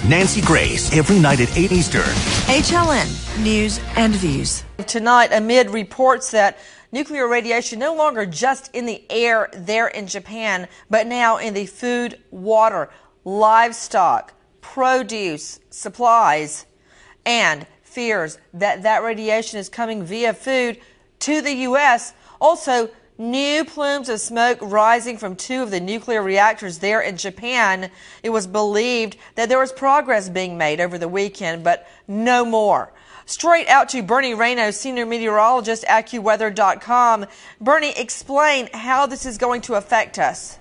Nancy Grace, every night at 8 Eastern. HLN News and Views. Tonight, amid reports that nuclear radiation no longer just in the air there in Japan, but now in the food, water, livestock, produce, supplies, and fears that that radiation is coming via food to the U.S. Also, new plumes of smoke rising from two of the nuclear reactors there in Japan. It was believed that there was progress being made over the weekend, but no more. Straight out to Bernie Rayno, senior meteorologist at AccuWeather.com. Bernie, explain how this is going to affect us.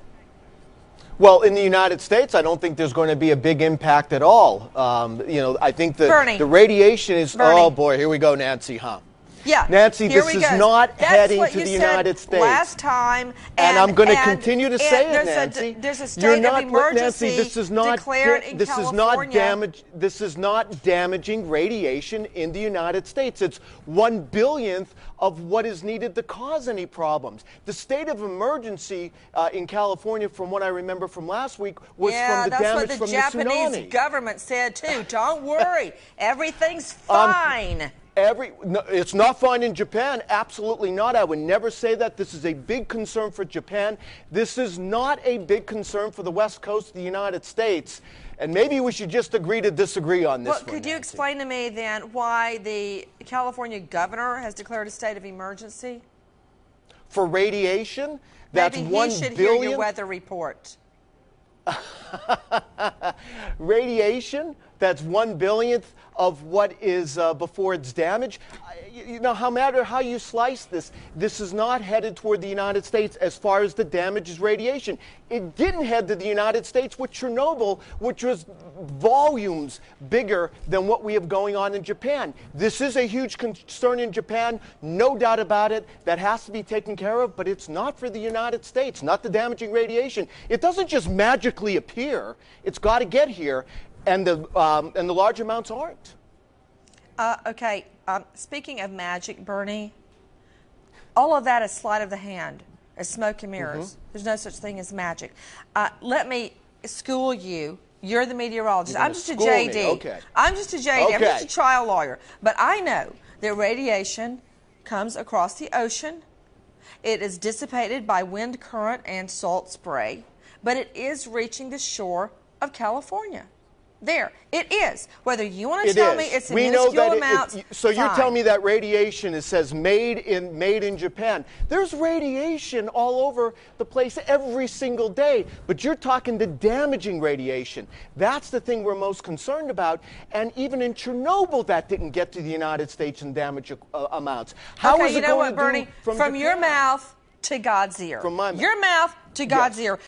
Well, in the United States, I don't think there's going to be a big impact at all. I think the radiation is, oh boy, here we go, Nancy, huh? Yeah, Nancy, this is not heading to the United States. Last time, and I'm going to continue to say it, Nancy. There's a state of emergency Nancy, this is not declared in California. This is not damaging radiation in the United States. It's 1/1,000,000th of what is needed to cause any problems. The state of emergency in California, from what I remember from last week, was from the damage from the tsunami. Yeah, that's what the Japanese government said too. Don't worry, everything's fine. No, it's not fine in Japan. Absolutely not. I would never say that. This is a big concern for Japan. This is not a big concern for the West Coast of the United States. And maybe we should just agree to disagree on this one. Could you explain to me then why the California governor has declared a state of emergency? For radiation? That's 1 Maybe he should hear your weather report. Radiation, that's 1/1,000,000th of what is before its damage. No matter how you slice this, this is not headed toward the United States as far as the damage is radiation. It didn't head to the United States with Chernobyl, which was volumes bigger than what we have going on in Japan. This is a huge concern in Japan, no doubt about it. That has to be taken care of, but it's not for the United States, not the damaging radiation. It doesn't just magically appear. It's got to get here. And the large amounts aren't. Okay, speaking of magic, Bernie, all of that is sleight of the hand, as smoke and mirrors. There's no such thing as magic. Let me school you. You're the meteorologist. I'm just a JD. Okay. I'm just a JD. Okay. I'm just a trial lawyer. But I know that radiation comes across the ocean. It is dissipated by wind current and salt spray, but it is reaching the shore of California. There, it is. Whether you want to tell me it's a minuscule amount, so you're telling me that radiation, it says made in Japan. There's radiation all over the place every single day, but you're talking the damaging radiation. That's the thing we're most concerned about. And even in Chernobyl, that didn't get to the United States in damage amounts. How is it going to do Bernie? From your mouth to God's ear. From my mouth. Your mouth to God's ear.